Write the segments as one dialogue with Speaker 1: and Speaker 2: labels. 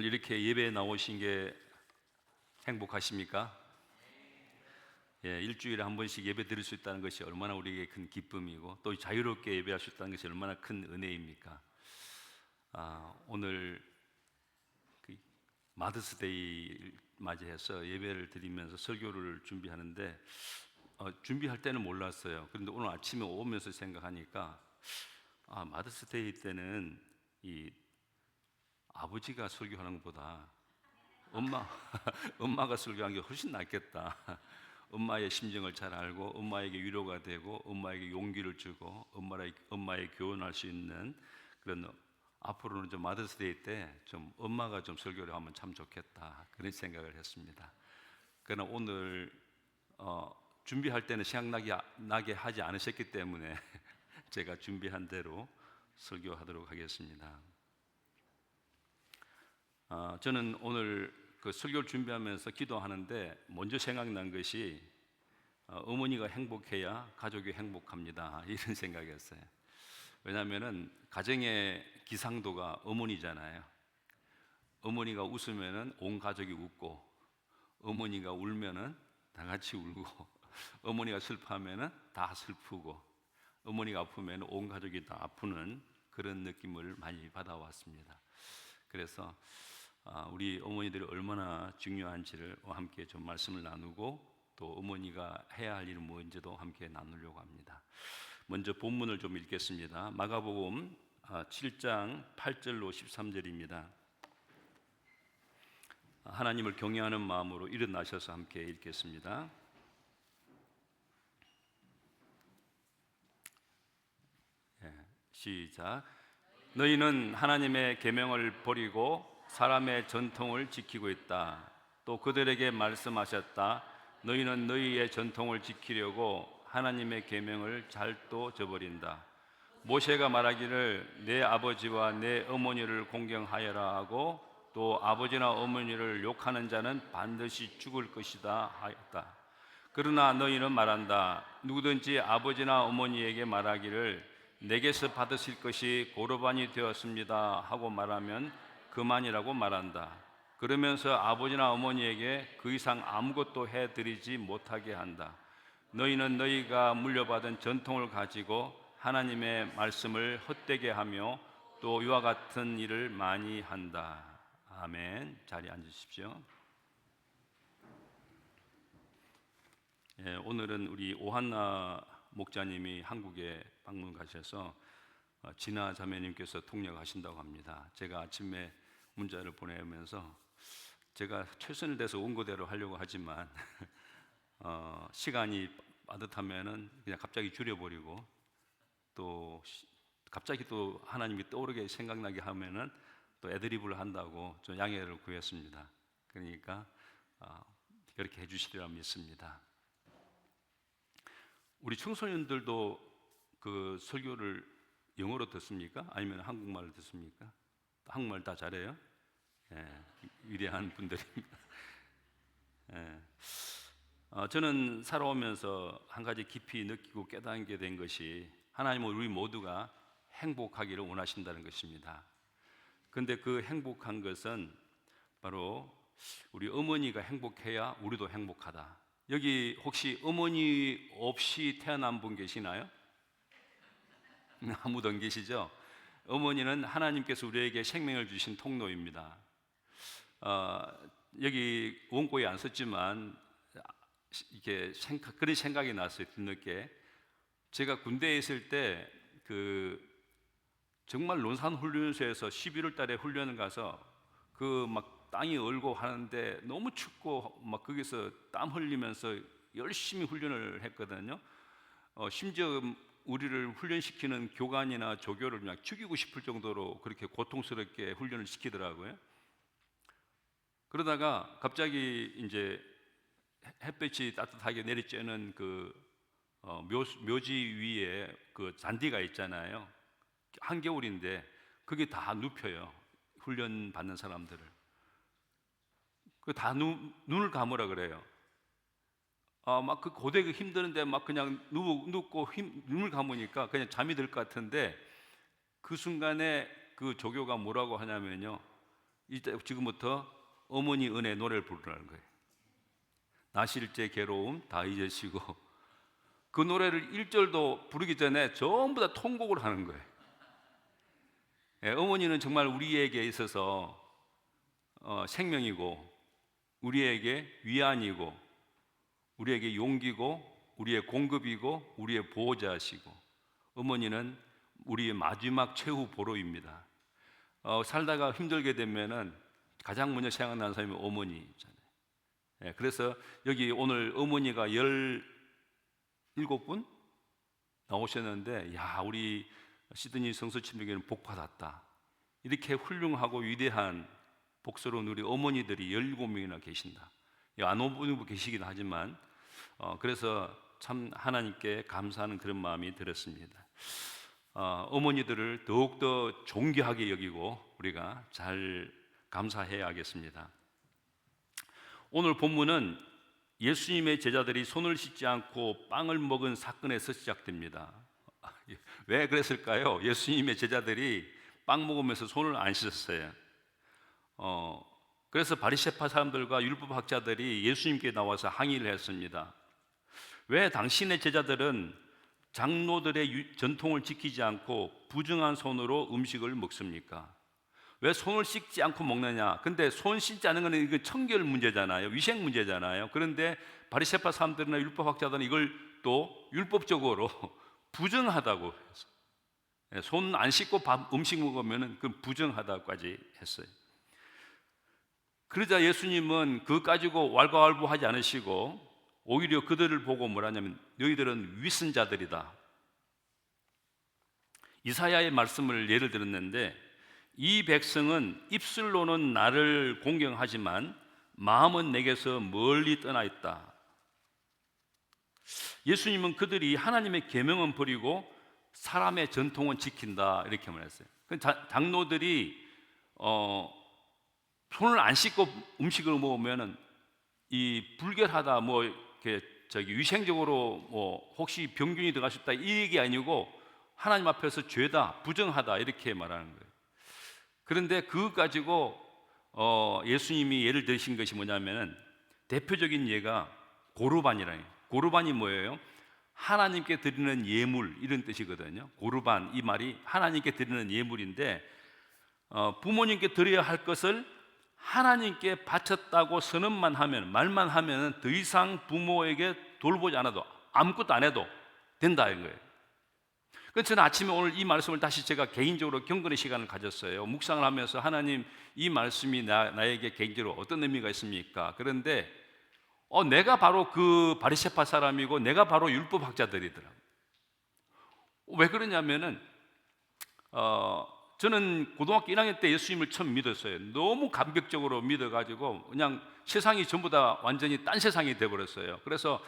Speaker 1: 이렇게 예배에 나오신 게 행복하십니까? 예, 일주일에 한 번씩 예배 드릴 수 있다는 것이 얼마나 우리에게 큰 기쁨이고 또 자유롭게 예배할 수 있다는 것이 얼마나 큰 은혜입니까? 오늘 그 마더스데이 맞이해서 예배를 드리면서 설교를 준비하는데 준비할 때는 몰랐어요. 그런데 오늘 아침에 오면서 생각하니까 마더스데이 때는 이 아버지가 설교하는 것보다 엄마가 설교하는 게 훨씬 낫겠다. 엄마의 심정을 잘 알고 엄마에게 위로가 되고 엄마에게 용기를 주고 엄마의 교훈할 수 있는 그런, 앞으로는 좀 마더스데이 때 좀 엄마가 좀 설교를 하면 참 좋겠다, 그런 생각을 했습니다. 그러나 오늘 준비할 때는 생각나게 하지 않으셨기 때문에 제가 준비한 대로 설교하도록 하겠습니다. 저는 오늘 그 설교를 준비하면서 기도하는데 먼저 생각난 것이 어머니가 행복해야 가족이 행복합니다, 이런 생각이었어요. 왜냐하면 가정의 기상도가 어머니잖아요. 어머니가 웃으면 온 가족이 웃고, 어머니가 울면 다 같이 울고, 어머니가 슬퍼하면 다 슬프고, 어머니가 아프면 온 가족이 다 아프는 그런 느낌을 많이 받아왔습니다. 그래서 우리 어머니들이 얼마나 중요한지를 함께 좀 말씀을 나누고, 또 어머니가 해야 할 일은 뭔지도 함께 나누려고 합니다. 먼저 본문을 좀 읽겠습니다. 마가복음 7장 8절로 13절입니다. 하나님을 경외하는 마음으로 일어나셔서 함께 읽겠습니다. 시작. 너희는 하나님의 계명을 버리고 사람의 전통을 지키고 있다. 또 그들에게 말씀하셨다. 너희는 너희의 전통을 지키려고 하나님의 계명을 잘도 저버린다. 모세가 말하기를 내 아버지와 내 어머니를 공경하여라 하고, 또 아버지나 어머니를 욕하는 자는 반드시 죽을 것이다 하였다. 그러나 너희는 말한다. 누구든지 아버지나 어머니에게 말하기를 내게서 받으실 것이 고르반이 되었습니다 하고 말하면 그만이라고 말한다. 그러면서 아버지나 어머니에게 그 이상 아무것도 해드리지 못하게 한다. 너희는 너희가 물려받은 전통을 가지고 하나님의 말씀을 헛되게 하며 또 이와 같은 일을 많이 한다. 아멘. 자리에 앉으십시오. 오늘은 우리 오한나 목자님이 한국에 방문 가셔서 진아 자매님께서 통역하신다고 합니다. 제가 아침에 문자를 보내면서 제가 최선을 다해서 원고대로 하려고 하지만 시간이 빠듯하면은 그냥 갑자기 줄여버리고, 또 갑자기 또 하나님이 떠오르게 생각나게 하면은 또 애드리브를 한다고 좀 양해를 구했습니다. 그러니까 그렇게 해주시리라 믿습니다. 우리 청소년들도 그 설교를 영어로 듣습니까? 아니면 한국말로 듣습니까? 한국말 다 잘해요? 위대한 분들입니다. 저는 살아오면서 한 가지 깊이 느끼고 깨닫게 된 것이, 하나님은 우리 모두가 행복하기를 원하신다는 것입니다. 그런데 그 행복한 것은 바로 우리 어머니가 행복해야 우리도 행복하다. 여기 혹시 어머니 없이 태어난 분 계시나요? 아무도 안 계시죠? 어머니는 하나님께서 우리에게 생명을 주신 통로입니다. 여기 원고에 안 썼지만 이렇게 그런 생각이 났어요. 뒤늦게 제가 군대에 있을 때 정말 논산훈련소에서 11월 달에 훈련을 가서 막 땅이 얼고 하는데 너무 춥고 막 거기서 땀 흘리면서 열심히 훈련을 했거든요. 심지어 우리를 훈련시키는 교관이나 조교를 그냥 죽이고 싶을 정도로 그렇게 고통스럽게 훈련을 시키더라고요. 그러다가 갑자기 이제 햇볕이 따뜻하게 내리쬐는 묘지 위에 그 잔디가 있잖아요. 한겨울인데 그게 다 눕혀요. 훈련 받는 사람들을. 다 눈을 감으라 그래요. 막 그 고되게 힘드는데 막 그냥 눕고 눈을 감으니까 그냥 잠이 들 것 같은데, 그 순간에 그 조교가 뭐라고 하냐면요, 이제 지금부터 어머니 은혜 노래를 부르라는 거예요. 나실제 괴로움 다 잊으시고, 그 노래를 1절도 부르기 전에 전부 다 통곡을 하는 거예요. 예, 어머니는 정말 우리에게 있어서 생명이고, 우리에게 위안이고, 우리에게 용기고, 우리의 공급이고, 우리의 보호자시고, 어머니는 우리의 마지막 최후 보로입니다. 살다가 힘들게 되면은 가장 먼저 생각나는 사람이 어머니잖아요. 예, 그래서 여기 오늘 어머니가 17분 나오셨는데, 야, 우리 시드니 성서침례교회는 복받았다. 이렇게 훌륭하고 위대한 복스러운 우리 어머니들이 17명이나 계신다. 안 오는 분 계시긴 하지만, 그래서 참 하나님께 감사하는 그런 마음이 들었습니다. 어머니들을 더욱더 존귀하게 여기고 우리가 잘 감사해야겠습니다. 오늘 본문은 예수님의 제자들이 손을 씻지 않고 빵을 먹은 사건에서 시작됩니다. 왜 그랬을까요? 예수님의 제자들이 빵 먹으면서 손을 안 씻었어요. 그래서 바리새파 사람들과 율법학자들이 예수님께 나와서 항의를 했습니다. 왜 당신의 제자들은 장로들의 전통을 지키지 않고 부정한 손으로 음식을 먹습니까? 왜 손을 씻지 않고 먹느냐? 근데 손 씻지 않는 것은 이거 청결 문제잖아요. 위생 문제잖아요. 그런데 바리새파 사람들이나 율법학자들은 이걸 또 율법적으로 부정하다고 해서, 손 안 씻고 음식 먹으면 그 부정하다고까지 했어요. 그러자 예수님은 그거 가지고 왈가왈부하지 않으시고 오히려 그들을 보고 뭐라냐면 너희들은 위선자들이다. 이사야의 말씀을 예를 들었는데, 이 백성은 입술로는 나를 공경하지만 마음은 내게서 멀리 떠나 있다. 예수님은 그들이 하나님의 계명은 버리고 사람의 전통은 지킨다 이렇게 말했어요. 장로들이 손을 안 씻고 음식을 먹으면은 이 불결하다, 뭐 이렇게 위생적으로 뭐 혹시 병균이 들어갈 수 있다 이 얘기 아니고 하나님 앞에서 죄다, 부정하다 이렇게 말하는 거예요. 그런데 그거 가지고 예수님이 예를 드신 것이 뭐냐면은 대표적인 예가 고르반이라는 거예요. 고르반이 뭐예요? 하나님께 드리는 예물 이런 뜻이거든요. 고르반 이 말이 하나님께 드리는 예물인데, 부모님께 드려야 할 것을 하나님께 바쳤다고 선언만 하면, 말만 하면 더 이상 부모에게 돌보지 않아도, 아무것도 안 해도 된다 이런 거예요. 그래서 저는 아침에 오늘 이 말씀을 다시 제가 개인적으로 경건의 시간을 가졌어요. 묵상을 하면서 하나님, 이 말씀이 나에게 개인적으로 어떤 의미가 있습니까? 그런데 내가 바로 그 바리새파 사람이고 내가 바로 율법학자들이더라고요. 왜 그러냐면은 저는 고등학교 1학년 때 예수님을 처음 믿었어요. 너무 감격적으로 믿어가지고 그냥 세상이 전부 다 완전히 딴 세상이 돼버렸어요. 그래서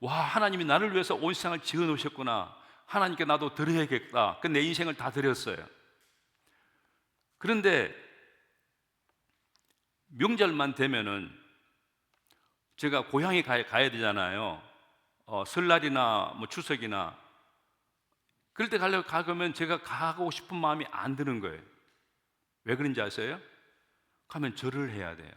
Speaker 1: 와, 하나님이 나를 위해서 온 세상을 지어놓으셨구나, 하나님께 나도 드려야겠다. 내 인생을 다 드렸어요. 그런데 명절만 되면은 제가 고향에 가야 되잖아요. 설날이나 뭐 추석이나. 그럴 때 가면 제가 가고 싶은 마음이 안 드는 거예요. 왜 그런지 아세요? 가면 절을 해야 돼요.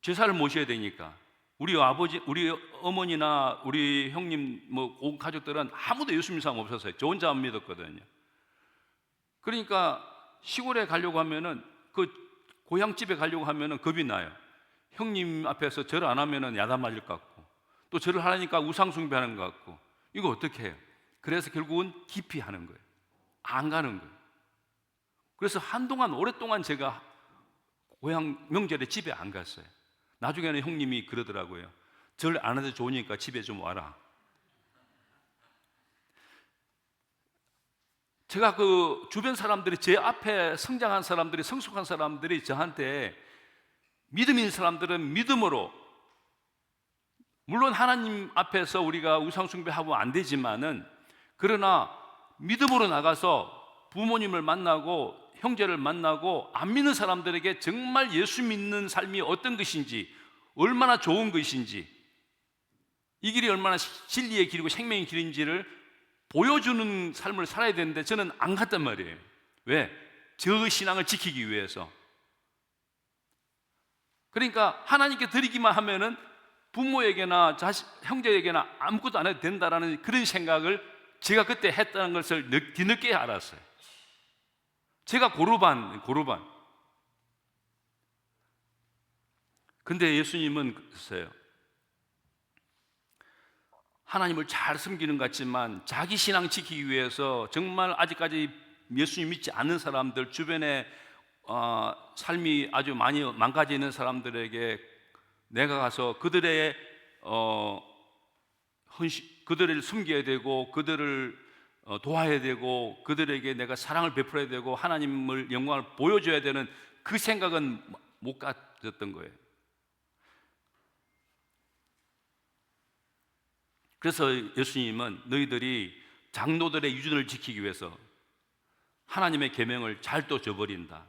Speaker 1: 제사를 모셔야 되니까. 우리 아버지, 우리 어머니나 우리 형님, 뭐 온 가족들은 아무도 예수 믿는 사람 없었어요. 저 혼자만 믿었거든요. 그러니까 시골에 가려고 하면은, 그 고향집에 가려고 하면은 겁이 나요. 형님 앞에서 절을 안 하면은 야단 맞을 것 같고, 또 절을 하라니까 우상 숭배하는 것 같고, 이거 어떻게 해요? 그래서 결국은 기피 하는 거예요. 안 가는 거예요. 그래서 한동안, 오랫동안 제가 고향 명절에 집에 안 갔어요. 나중에는 형님이 그러더라고요. 절 안 해도 좋으니까 집에 좀 와라. 제가 그 주변 사람들이, 제 앞에 성장한 사람들이, 성숙한 사람들이 저한테, 믿음 있는 사람들은 믿음으로, 물론 하나님 앞에서 우리가 우상숭배하면 안 되지만은, 그러나 믿음으로 나가서 부모님을 만나고 형제를 만나고 안 믿는 사람들에게 정말 예수 믿는 삶이 어떤 것인지, 얼마나 좋은 것인지, 이 길이 얼마나 진리의 길이고 생명의 길인지를 보여주는 삶을 살아야 되는데 저는 안 갔단 말이에요. 왜? 저 신앙을 지키기 위해서. 그러니까 하나님께 드리기만 하면은 부모에게나 형제에게나 아무것도 안 해도 된다라는 그런 생각을 제가 그때 했다는 것을 뒤늦게 알았어요. 제가 고르반. 근데 예수님은 글쎄요, 하나님을 잘 섬기는 것 같지만 자기 신앙 지키기 위해서 정말 아직까지 예수님 믿지 않는 사람들, 주변에 삶이 아주 많이 망가져 있는 사람들에게 내가 가서 그들의 그들을 섬겨야 되고, 그들을 도와야 되고, 그들에게 내가 사랑을 베풀어야 되고, 하나님을 영광을 보여줘야 되는 그 생각은 못 가졌던 거예요. 그래서 예수님은 너희들이 장로들의 유전을 지키기 위해서 하나님의 계명을 잘 또 저버린다.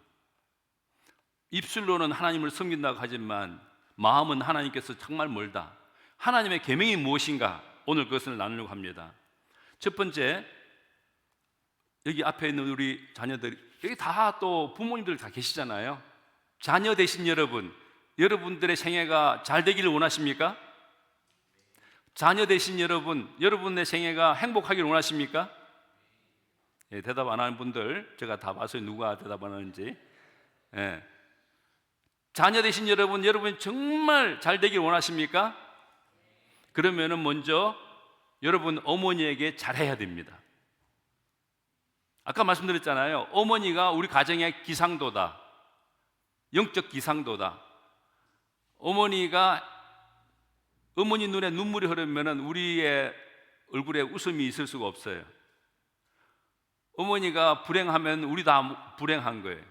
Speaker 1: 입술로는 하나님을 섬긴다고 하지만 마음은 하나님께서 정말 멀다. 하나님의 계명이 무엇인가? 오늘 그것을 나누려고 합니다. 첫 번째, 여기 앞에 있는 우리 자녀들, 여기 다 또 부모님들 다 계시잖아요. 자녀 되신 여러분, 여러분들의 생애가 잘 되기를 원하십니까? 자녀 되신 여러분, 여러분의 생애가 행복하기를 원하십니까? 예, 대답 안 하는 분들 제가 다 봐서 누가 대답 안 하는지. 예. 자녀 되신 여러분, 여러분이 정말 잘 되길 원하십니까? 그러면은 먼저 여러분 어머니에게 잘해야 됩니다. 아까 말씀드렸잖아요. 어머니가 우리 가정의 기상도다. 영적 기상도다. 어머니 눈에 눈물이 흐르면은 우리의 얼굴에 웃음이 있을 수가 없어요. 어머니가 불행하면 우리 다 불행한 거예요.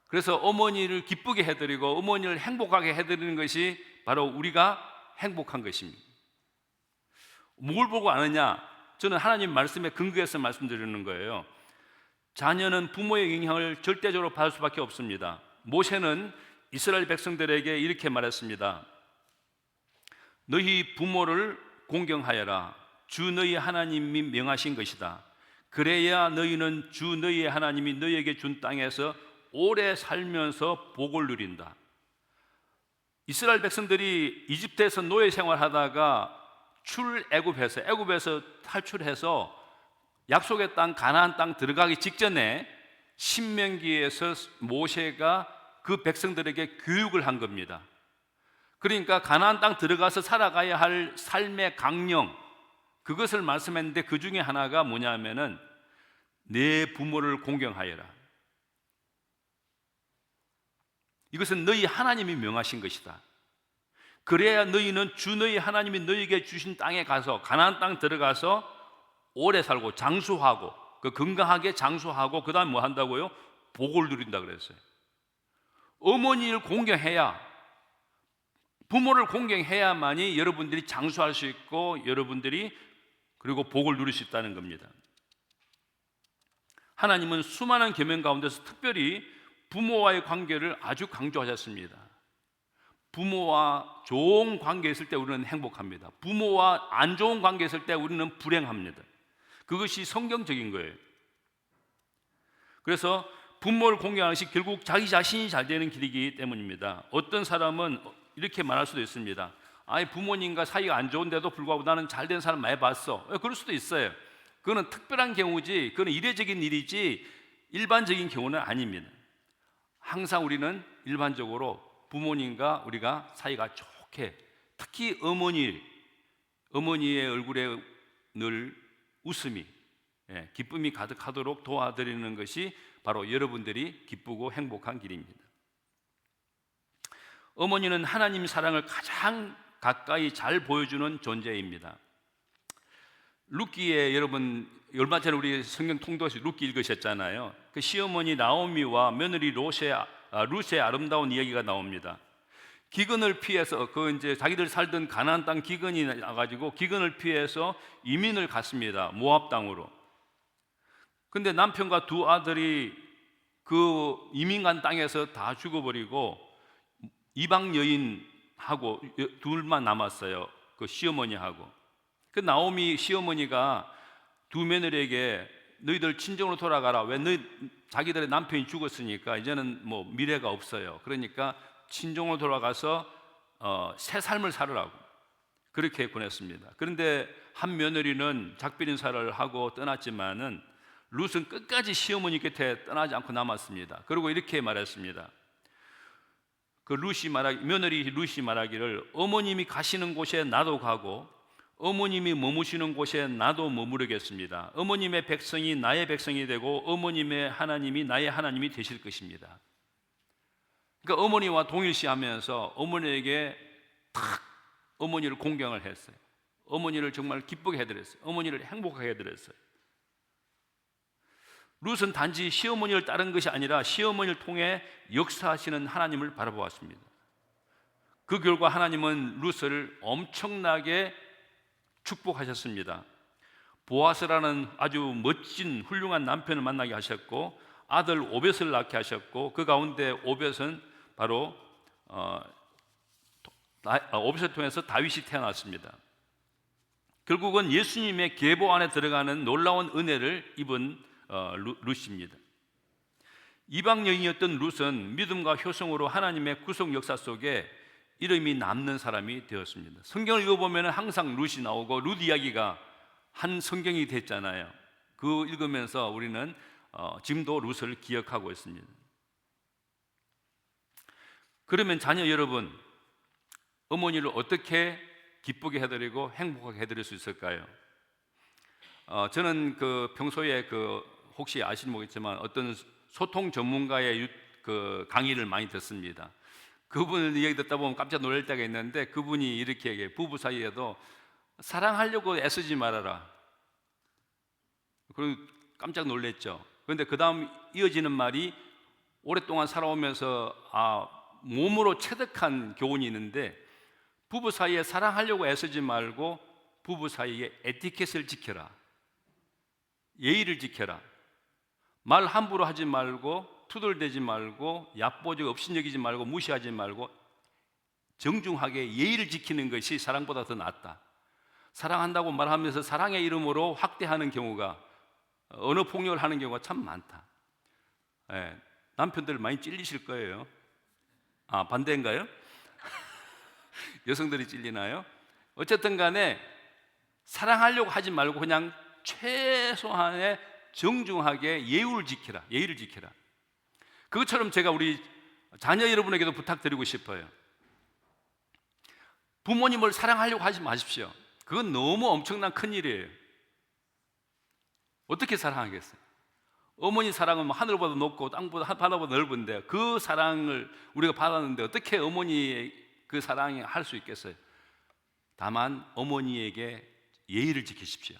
Speaker 1: 그래서 어머니를 기쁘게 해드리고 어머니를 행복하게 해드리는 것이 바로 우리가 행복한 것입니다. 뭘 보고 아느냐? 저는 하나님 말씀에 근거해서 말씀드리는 거예요. 자녀는 부모의 영향을 절대적으로 받을 수밖에 없습니다. 모세는 이스라엘 백성들에게 이렇게 말했습니다. 너희 부모를 공경하여라. 주 너희 하나님이 명하신 것이다. 그래야 너희는 주 너희의 하나님이 너희에게 준 땅에서 오래 살면서 복을 누린다. 이스라엘 백성들이 이집트에서 노예 생활하다가 애굽에서 탈출해서 약속의 땅 가나안 땅 들어가기 직전에 신명기에서 모세가 그 백성들에게 교육을 한 겁니다. 그러니까 가나안 땅 들어가서 살아가야 할 삶의 강령, 그것을 말씀했는데 그 중에 하나가 뭐냐면은 내 부모를 공경하여라. 이것은 너희 하나님이 명하신 것이다. 그래야 너희는 주 너희 하나님이 너희에게 주신 땅에 가서 가나안 땅 들어가서 오래 살고 장수하고 건강하게 장수하고 그 다음 뭐 한다고요? 복을 누린다 그랬어요. 어머니를 공경해야, 부모를 공경해야만이 여러분들이 장수할 수 있고 여러분들이 그리고 복을 누릴 수 있다는 겁니다. 하나님은 수많은 계명 가운데서 특별히 부모와의 관계를 아주 강조하셨습니다. 부모와 좋은 관계에 있을 때 우리는 행복합니다. 부모와 안 좋은 관계에 있을 때 우리는 불행합니다. 그것이 성경적인 거예요. 그래서 부모를 공경하는 것이 결국 자기 자신이 잘 되는 길이기 때문입니다. 어떤 사람은 이렇게 말할 수도 있습니다. 부모님과 사이가 안 좋은데도 불구하고 나는 잘된 사람 많이 봤어. 그럴 수도 있어요. 그거는 특별한 경우지, 그거는 이례적인 일이지 일반적인 경우는 아닙니다. 항상 우리는 일반적으로 부모님과 우리가 사이가 좋게, 특히 어머니의 얼굴에 늘 웃음이, 기쁨이 가득하도록 도와드리는 것이 바로 여러분들이 기쁘고 행복한 길입니다. 어머니는 하나님 사랑을 가장 가까이 잘 보여주는 존재입니다. 룻기에, 여러분 얼마 전에 우리 성경 통독에서 룻기 읽으셨잖아요. 그 시어머니 나오미와 며느리 룻의 아름다운 이야기가 나옵니다. 기근을 피해서 이제 자기들 살던 가나안 땅 기근이 나가지고 기근을 피해서 이민을 갔습니다. 모압 땅으로. 근데 남편과 두 아들이 그 이민 간 땅에서 다 죽어버리고 이방 여인하고 둘만 남았어요. 그 시어머니하고. 그 나오미 시어머니가 두 며느리에게 너희들 친정으로 돌아가라. 왜 너희 자기들의 남편이 죽었으니까 이제는 뭐 미래가 없어요. 그러니까 친정으로 돌아가서 새 삶을 살으라고 그렇게 권했습니다. 그런데 한 며느리는 작별 인사를 하고 떠났지만은 룻은 끝까지 시어머니 곁에 떠나지 않고 남았습니다. 그리고 이렇게 말했습니다. 며느리 룻이 말하기를 어머님이 가시는 곳에 나도 가고 어머님이 머무시는 곳에 나도 머무르겠습니다. 어머님의 백성이 나의 백성이 되고 어머님의 하나님이 나의 하나님이 되실 것입니다. 그러니까 어머니와 동일시하면서 어머니에게 탁 어머니를 공경을 했어요. 어머니를 정말 기쁘게 해드렸어요. 어머니를 행복하게 해드렸어요. 룻은 단지 시어머니를 따른 것이 아니라 시어머니를 통해 역사하시는 하나님을 바라보았습니다. 그 결과 하나님은 룻을 엄청나게 축복하셨습니다. 보아스라는 아주 멋진 훌륭한 남편을 만나게 하셨고 아들 오벳을 낳게 하셨고 그 가운데 오벳은 바로 오벳을 통해서 다윗이 태어났습니다. 결국은 예수님의 계보 안에 들어가는 놀라운 은혜를 입은 룻입니다. 이방 여인이었던 룻은 믿음과 효성으로 하나님의 구속 역사 속에 이름이 남는 사람이 되었습니다. 성경을 읽어보면 항상 룻이 나오고 룻 이야기가 한 성경이 됐잖아요. 그 읽으면서 우리는 지금도 룻을 기억하고 있습니다. 그러면 자녀 여러분, 어머니를 어떻게 기쁘게 해드리고 행복하게 해드릴 수 있을까요? 저는 평소에 혹시 아시는 모르겠지만 어떤 소통 전문가의 강의를 많이 듣습니다. 그분 얘기 듣다 보면 깜짝 놀랄 때가 있는데 그분이 이렇게 얘기해요. 부부 사이에도 사랑하려고 애쓰지 말아라. 그리고 깜짝 놀랐죠. 그런데 그 다음 이어지는 말이 오랫동안 살아오면서 몸으로 체득한 교훈이 있는데 부부 사이에 사랑하려고 애쓰지 말고 부부 사이에 에티켓을 지켜라. 예의를 지켜라. 말 함부로 하지 말고 투덜대지 말고 얕보지 업신여기지 말고 무시하지 말고 정중하게 예의를 지키는 것이 사랑보다 더 낫다. 사랑한다고 말하면서 사랑의 이름으로 확대하는 경우가 언어 폭력을 하는 경우가 참 많다. 남편들 많이 찔리실 거예요. 반대인가요? 여성들이 찔리나요? 어쨌든 간에 사랑하려고 하지 말고 그냥 최소한의 정중하게 예의를 지켜라. 예의를 지켜라. 그것처럼 제가 우리 자녀 여러분에게도 부탁드리고 싶어요. 부모님을 사랑하려고 하지 마십시오. 그건 너무 엄청난 큰일이에요. 어떻게 사랑하겠어요? 어머니 사랑은 하늘보다 높고 땅보다 바다보다 넓은데 그 사랑을 우리가 받았는데 어떻게 어머니의 그 사랑이 할 수 있겠어요? 다만 어머니에게 예의를 지키십시오.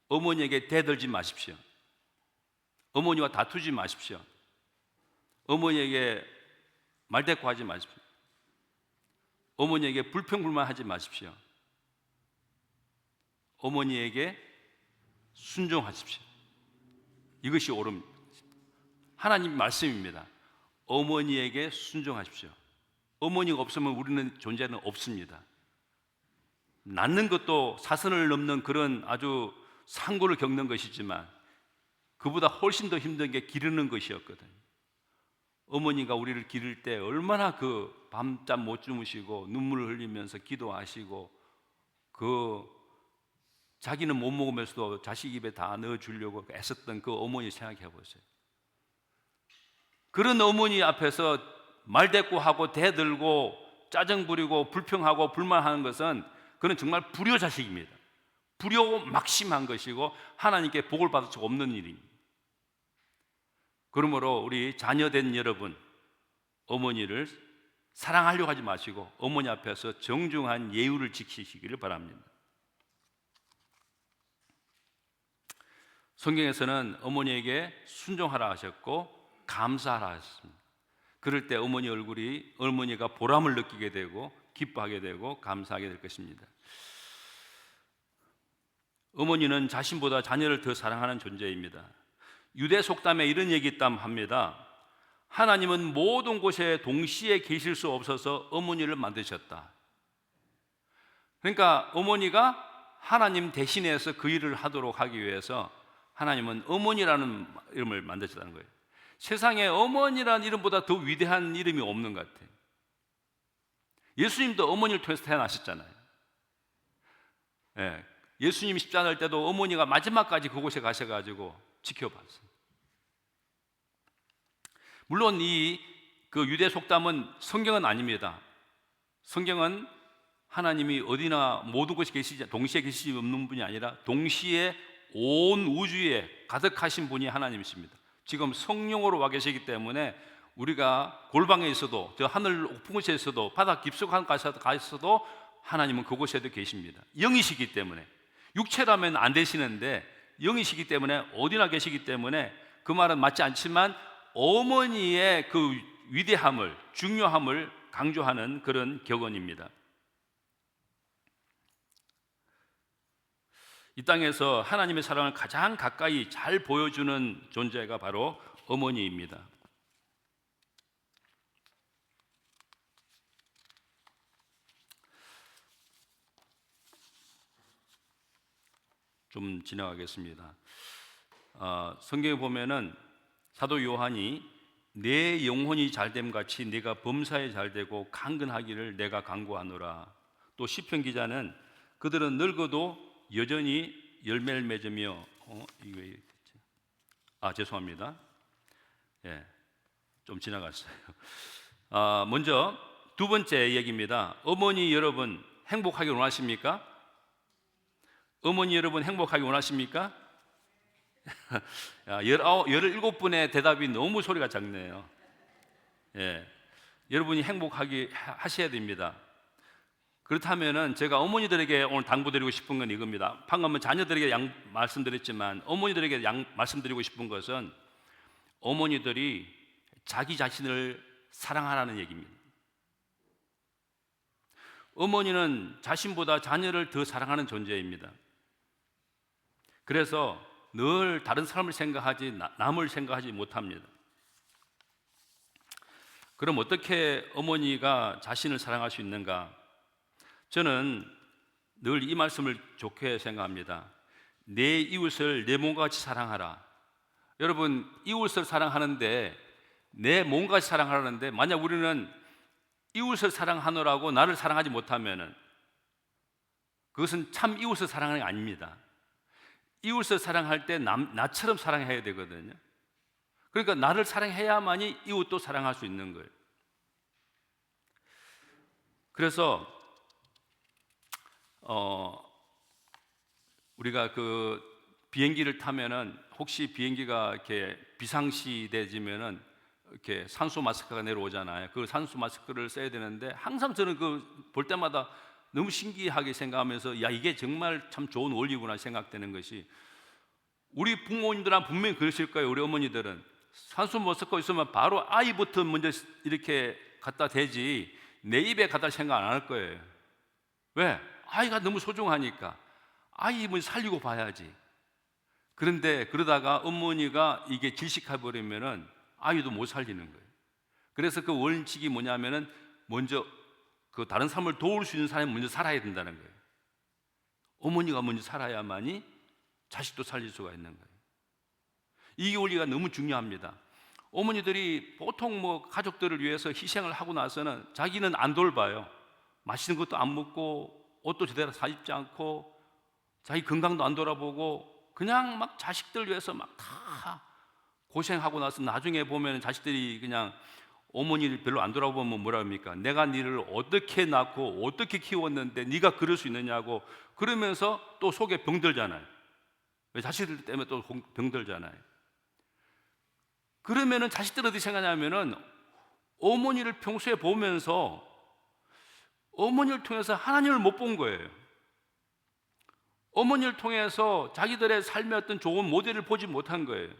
Speaker 1: 어머니에게 대들지 마십시오. 어머니와 다투지 마십시오. 어머니에게 말대꾸하지 마십시오. 어머니에게 불평불만하지 마십시오. 어머니에게 순종하십시오. 이것이 옳음. 하나님 말씀입니다. 어머니에게 순종하십시오. 어머니가 없으면 우리는 존재는 없습니다. 낳는 것도 사선을 넘는 그런 아주 상고를 겪는 것이지만 그보다 훨씬 더 힘든 게 기르는 것이었거든요. 어머니가 우리를 기를 때 얼마나 밤잠 못 주무시고 눈물을 흘리면서 기도하시고 자기는 못 먹으면서도 자식 입에 다 넣어주려고 애썼던 그 어머니 생각해 보세요. 그런 어머니 앞에서 말대꾸하고 대들고 짜증 부리고 불평하고 불만하는 것은 그는 정말 불효자식입니다. 불효막심한 것이고 하나님께 복을 받을 수 없는 일입니다. 그러므로 우리 자녀된 여러분, 어머니를 사랑하려고 하지 마시고 어머니 앞에서 정중한 예우를 지키시기를 바랍니다. 성경에서는 어머니에게 순종하라 하셨고 감사하라 하셨습니다. 그럴 때 어머니가 보람을 느끼게 되고 기뻐하게 되고 감사하게 될 것입니다. 어머니는 자신보다 자녀를 더 사랑하는 존재입니다. 유대 속담에 이런 얘기 있다고 합니다. 하나님은 모든 곳에 동시에 계실 수 없어서 어머니를 만드셨다. 그러니까 어머니가 하나님 대신해서 그 일을 하도록 하기 위해서 하나님은 어머니라는 이름을 만드셨다는 거예요. 세상에 어머니라는 이름보다 더 위대한 이름이 없는 것 같아요. 예수님도 어머니를 통해서 태어나셨잖아요. 예, 예수님이 십자가 할 때도 어머니가 마지막까지 그곳에 가셔가지고 지켜봤어요. 물론 그 유대 속담은 성경은 아닙니다. 성경은 하나님이 어디나 모든 곳에 계시지, 동시에 계시지 없는 분이 아니라 동시에 온 우주에 가득하신 분이 하나님이십니다. 지금 성령으로 와 계시기 때문에 우리가 골방에 있어도, 저 하늘 높은 곳에 있어도, 바다 깊숙한 곳에 가 있어도 하나님은 그곳에도 계십니다. 영이시기 때문에. 육체라면 안 되시는데 영이시기 때문에 어디나 계시기 때문에 그 말은 맞지 않지만 어머니의 그 위대함을, 중요함을 강조하는 그런 격언입니다. 이 땅에서 하나님의 사랑을 가장 가까이 잘 보여주는 존재가 바로 어머니입니다. 좀 지나가겠습니다. 성경에 보면은 사도 요한이 내 영혼이 잘됨 같이 네가 범사에 잘되고 강건하기를 내가 간구하노라. 또 시편 기자는 그들은 늙어도 여전히 열매를 맺으며 죄송합니다. 예, 좀 지나갔어요. 먼저 두 번째 얘기입니다. 어머니 여러분 행복하기 원하십니까? 어머니 여러분 행복하기 원하십니까? 17분의 대답이 너무 소리가 작네요. 예, 여러분이 행복하게 하셔야 됩니다. 그렇다면은 제가 어머니들에게 오늘 당부드리고 싶은 건 이겁니다. 방금은 자녀들에게 말씀드렸지만 어머니들에게 말씀드리고 싶은 것은 어머니들이 자기 자신을 사랑하라는 얘기입니다. 어머니는 자신보다 자녀를 더 사랑하는 존재입니다. 그래서 늘 다른 사람을 생각하지 남을 생각하지 못합니다. 그럼 어떻게 어머니가 자신을 사랑할 수 있는가? 저는 늘 이 말씀을 좋게 생각합니다. 내 이웃을 내 몸과 같이 사랑하라. 여러분, 이웃을 사랑하는데 내 몸과 같이 사랑하라는데 만약 우리는 이웃을 사랑하느라고 나를 사랑하지 못하면은 그것은 참 이웃을 사랑하는 게 아닙니다. 이웃을 사랑할 때 나처럼 사랑해야 되거든요. 그러니까 나를 사랑해야만이 이웃도 사랑할 수 있는 거예요. 그래서 우리가 그 비행기를 타면은 혹시 비행기가 이렇게 비상시되지면은 이렇게 산소 마스크가 내려오잖아요. 그 산소 마스크를 써야 되는데 항상 저는 그 볼 때마다 너무 신기하게 생각하면서 야, 이게 정말 참 좋은 원리구나 생각되는 것이, 우리 부모님들은 분명히 그러실 거예요. 우리 어머니들은 산소 마스크 있으면 바로 아이부터 먼저 이렇게 갖다 대지 내 입에 갖다 생각 안 할 거예요. 왜? 아이가 너무 소중하니까 아이 먼저 살리고 봐야지. 그런데 그러다가 어머니가 이게 질식해버리면은 아이도 못 살리는 거예요. 그래서 그 원칙이 뭐냐면은 먼저 그 다른 사람을 도울 수 있는 사람이 먼저 살아야 된다는 거예요. 어머니가 먼저 살아야만이 자식도 살릴 수가 있는 거예요. 이 원리가 너무 중요합니다. 어머니들이 보통 뭐 가족들을 위해서 희생을 하고 나서는 자기는 안 돌봐요. 맛있는 것도 안 먹고 옷도 제대로 사 입지 않고 자기 건강도 안 돌아보고 그냥 막 자식들 위해서 막 다 고생하고 나서 나중에 보면 자식들이 그냥 어머니를 별로 안 돌아보면 뭐라 합니까? 내가 니를 어떻게 낳고 어떻게 키웠는데 네가 그럴 수 있느냐고 그러면서 또 속에 병들잖아요. 왜? 자식들 때문에 또 병들잖아요. 그러면은 자식들은 어떻게 생각하냐면은 어머니를 평소에 보면서 어머니를 통해서 하나님을 못 본 거예요. 어머니를 통해서 자기들의 삶의 어떤 좋은 모델을 보지 못한 거예요.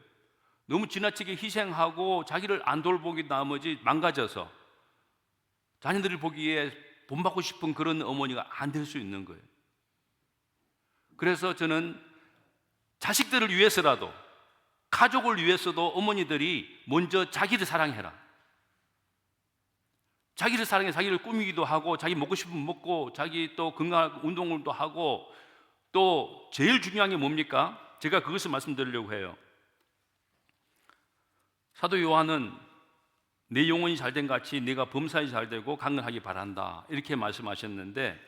Speaker 1: 너무 지나치게 희생하고 자기를 안 돌보기 나머지 망가져서 자녀들을 보기에 본받고 싶은 그런 어머니가 안 될 수 있는 거예요. 그래서 저는 자식들을 위해서라도, 가족을 위해서도 어머니들이 먼저 자기를 사랑해라. 자기를 사랑해 자기를 꾸미기도 하고 자기 먹고 싶으면 먹고 자기 또 건강한 운동을 또 하고 또 제일 중요한 게 뭡니까? 제가 그것을 말씀드리려고 해요. 사도 요한은 내 영혼이 잘된 같이 네가 범사에 잘되고 강건하기 바란다 이렇게 말씀하셨는데,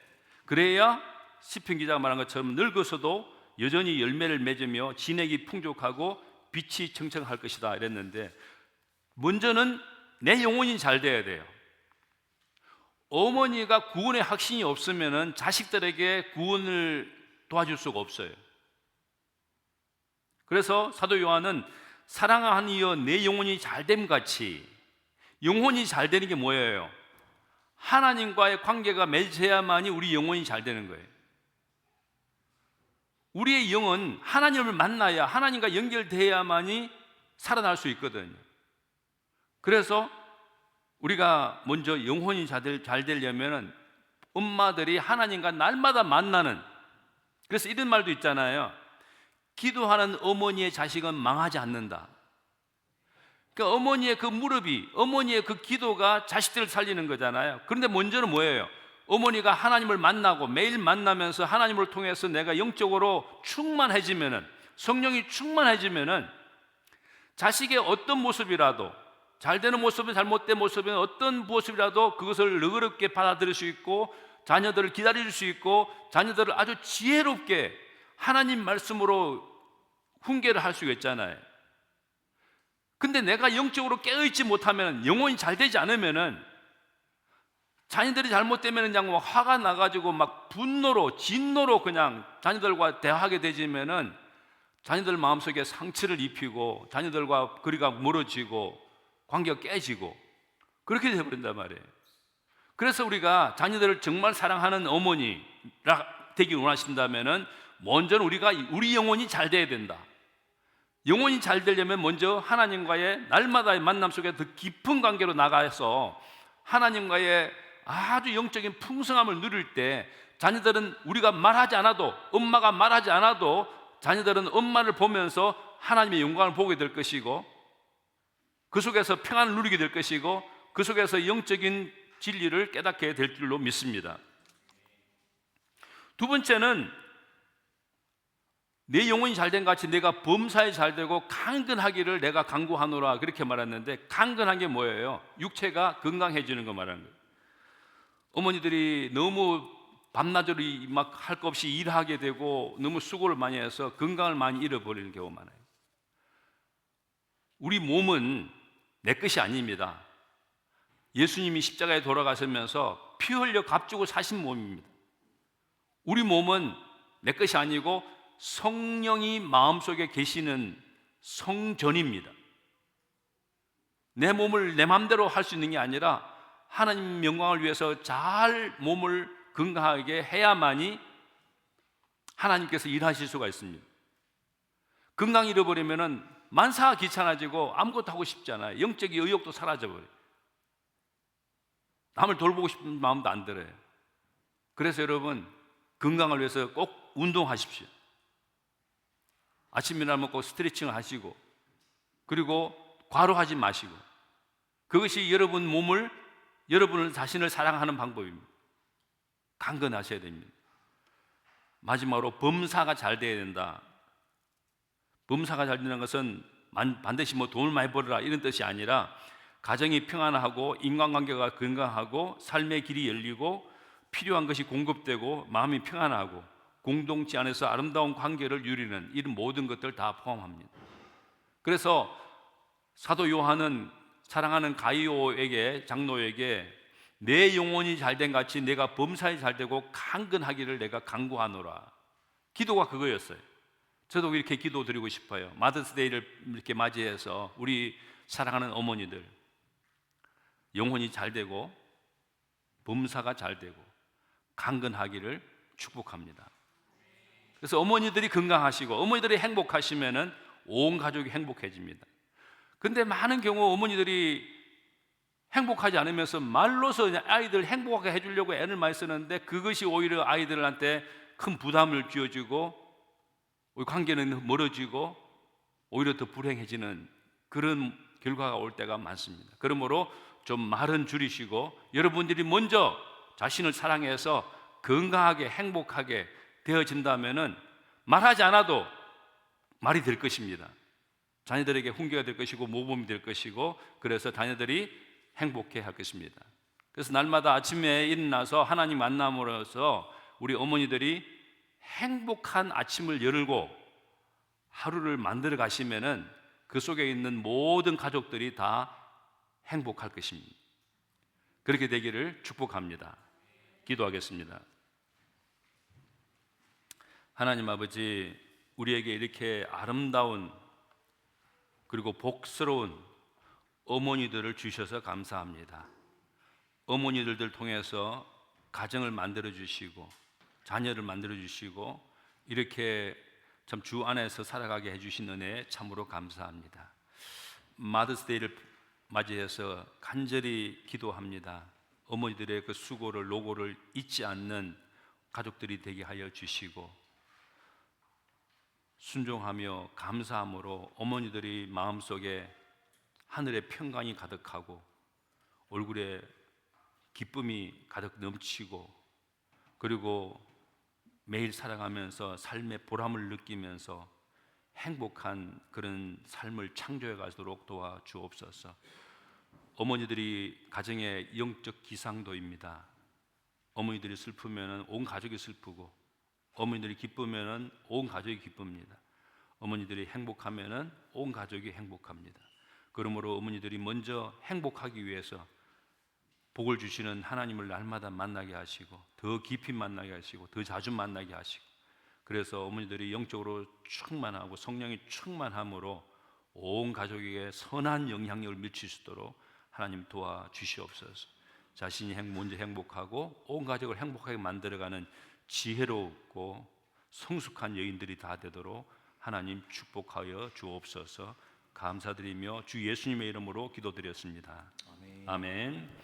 Speaker 1: 그래야 시편 기자가 말한 것처럼 늙어서도 여전히 열매를 맺으며 진액이 풍족하고 빛이 청청할 것이다 이랬는데, 먼저는 내 영혼이 잘 돼야 돼요. 어머니가 구원의 확신이 없으면 자식들에게 구원을 도와줄 수가 없어요. 그래서 사도 요한은 사랑하니여 내 영혼이 잘됨 같이, 영혼이 잘 되는 게 뭐예요? 하나님과의 관계가 맺어야만이 우리 영혼이 잘 되는 거예요. 우리의 영은 하나님을 만나야, 하나님과 연결돼야만이 살아날 수 있거든요. 그래서 우리가 먼저 영혼이 잘 되려면 엄마들이 하나님과 날마다 만나는, 그래서 이런 말도 있잖아요. 기도하는 어머니의 자식은 망하지 않는다. 그러니까 어머니의 그 무릎이, 어머니의 그 기도가 자식들을 살리는 거잖아요. 그런데 먼저는 뭐예요? 어머니가 하나님을 만나고 매일 만나면서 하나님을 통해서 내가 영적으로 충만해지면은, 성령이 충만해지면은 자식의 어떤 모습이라도, 잘 되는 모습은 잘못된 모습은 어떤 모습이라도 그것을 너그럽게 받아들일 수 있고, 자녀들을 기다릴 수 있고, 자녀들을 아주 지혜롭게 하나님 말씀으로 훈계를 할 수가 있잖아요. 근데 내가 영적으로 깨어있지 못하면, 영혼이 잘 되지 않으면은, 자녀들이 잘못되면 그냥 화가 나가지고 막 분노로, 진노로 그냥 자녀들과 대화하게 되지면은 자녀들 마음속에 상처를 입히고 자녀들과 거리가 멀어지고 관계가 깨지고 그렇게 되어버린단 말이에요. 그래서 우리가 자녀들을 정말 사랑하는 어머니라 되기 원하신다면은 먼저는 우리 영혼이 잘 돼야 된다. 영혼이 잘 되려면 먼저 하나님과의 날마다의 만남 속에 더 깊은 관계로 나가서 하나님과의 아주 영적인 풍성함을 누릴 때, 자녀들은 우리가 말하지 않아도, 엄마가 말하지 않아도 자녀들은 엄마를 보면서 하나님의 영광을 보게 될 것이고, 그 속에서 평안을 누리게 될 것이고, 그 속에서 영적인 진리를 깨닫게 될 줄로 믿습니다. 두 번째는 내 영혼이 잘된 같이 내가 범사에 잘되고 강건하기를 내가 간구하노라 그렇게 말했는데, 강건한 게 뭐예요? 육체가 건강해지는 거 말하는 거예요. 어머니들이 너무 밤낮으로 막 할 것 없이 일하게 되고 너무 수고를 많이 해서 건강을 많이 잃어버리는 경우가 많아요. 우리 몸은 내 것이 아닙니다. 예수님이 십자가에 돌아가시면서 피 흘려 값주고 사신 몸입니다. 우리 몸은 내 것이 아니고 성령이 마음속에 계시는 성전입니다. 내 몸을 내 마음대로 할 수 있는 게 아니라 하나님 영광을 위해서 잘 몸을 건강하게 해야만이 하나님께서 일하실 수가 있습니다. 건강 잃어버리면 만사가 귀찮아지고 아무것도 하고 싶지 않아요. 영적인 의욕도 사라져버려요. 남을 돌보고 싶은 마음도 안 들어요. 그래서 여러분, 건강을 위해서 꼭 운동하십시오. 아침 일어나면 꼭 스트레칭을 하시고, 그리고 과로하지 마시고, 그것이 여러분을 자신을 사랑하는 방법입니다. 강건하셔야 됩니다. 마지막으로 범사가 잘 돼야 된다. 범사가 잘 되는 것은 반드시 돈을 많이 벌어라 이런 뜻이 아니라, 가정이 평안하고 인간관계가 건강하고 삶의 길이 열리고 필요한 것이 공급되고 마음이 평안하고 공동체 안에서 아름다운 관계를 누리는 이런 모든 것들 다 포함합니다. 그래서 사도 요한은 사랑하는 가이오에게, 장로에게 내 영혼이 잘된 같이 내가 범사에 잘되고 강건하기를 내가 간구하노라. 기도가 그거였어요. 저도 이렇게 기도 드리고 싶어요. 마더스데이를 이렇게 맞이해서 우리 사랑하는 어머니들 영혼이 잘되고 범사가 잘되고 강건하기를 축복합니다. 그래서 어머니들이 건강하시고 어머니들이 행복하시면은 온 가족이 행복해집니다. 근데 많은 경우 어머니들이 행복하지 않으면서 말로서 아이들 행복하게 해주려고 애를 많이 쓰는데, 그것이 오히려 아이들한테 큰 부담을 쥐어주고 관계는 멀어지고 오히려 더 불행해지는 그런 결과가 올 때가 많습니다. 그러므로 좀 말은 줄이시고 여러분들이 먼저 자신을 사랑해서 건강하게 행복하게 되어진다면은 말하지 않아도 말이 될 것입니다. 자녀들에게 훈계가 될 것이고 모범이 될 것이고, 그래서 자녀들이 행복해 할 것입니다. 그래서 날마다 아침에 일어나서 하나님 만남으로써 우리 어머니들이 행복한 아침을 열고 하루를 만들어 가시면은 그 속에 있는 모든 가족들이 다 행복할 것입니다. 그렇게 되기를 축복합니다. 기도하겠습니다. 하나님 아버지, 우리에게 이렇게 아름다운 그리고 복스러운 어머니들을 주셔서 감사합니다. 어머니들을 통해서 가정을 만들어 주시고 자녀를 만들어 주시고 이렇게 참 주 안에서 살아가게 해주신 은혜에 참으로 감사합니다. 마더스데이를 맞이해서 간절히 기도합니다. 어머니들의 그 수고를 노고를 잊지 않는 가족들이 되게 하여 주시고, 순종하며 감사함으로 어머니들이 마음속에 하늘의 평강이 가득하고 얼굴에 기쁨이 가득 넘치고, 그리고 매일 살아가면서 삶의 보람을 느끼면서 행복한 그런 삶을 창조해 가도록 도와주옵소서. 어머니들이 가정의 영적 기상도입니다. 어머니들이 슬프면 온 가족이 슬프고, 어머니들이 기쁘면 온 가족이 기쁩니다. 어머니들이 행복하면 온 가족이 행복합니다. 그러므로 어머니들이 먼저 행복하기 위해서 복을 주시는 하나님을 날마다 만나게 하시고, 더 깊이 만나게 하시고, 더 자주 만나게 하시고, 그래서 어머니들이 영적으로 충만하고 성령이 충만함으로 온 가족에게 선한 영향력을 미칠 수 있도록 하나님 도와주시옵소서. 자신이 먼저 행복하고 온 가족을 행복하게 만들어가는 지혜롭고 성숙한 여인들이 다 되도록 하나님 축복하여 주옵소서. 감사드리며 주 예수님의 이름으로 기도드렸습니다. 아멘.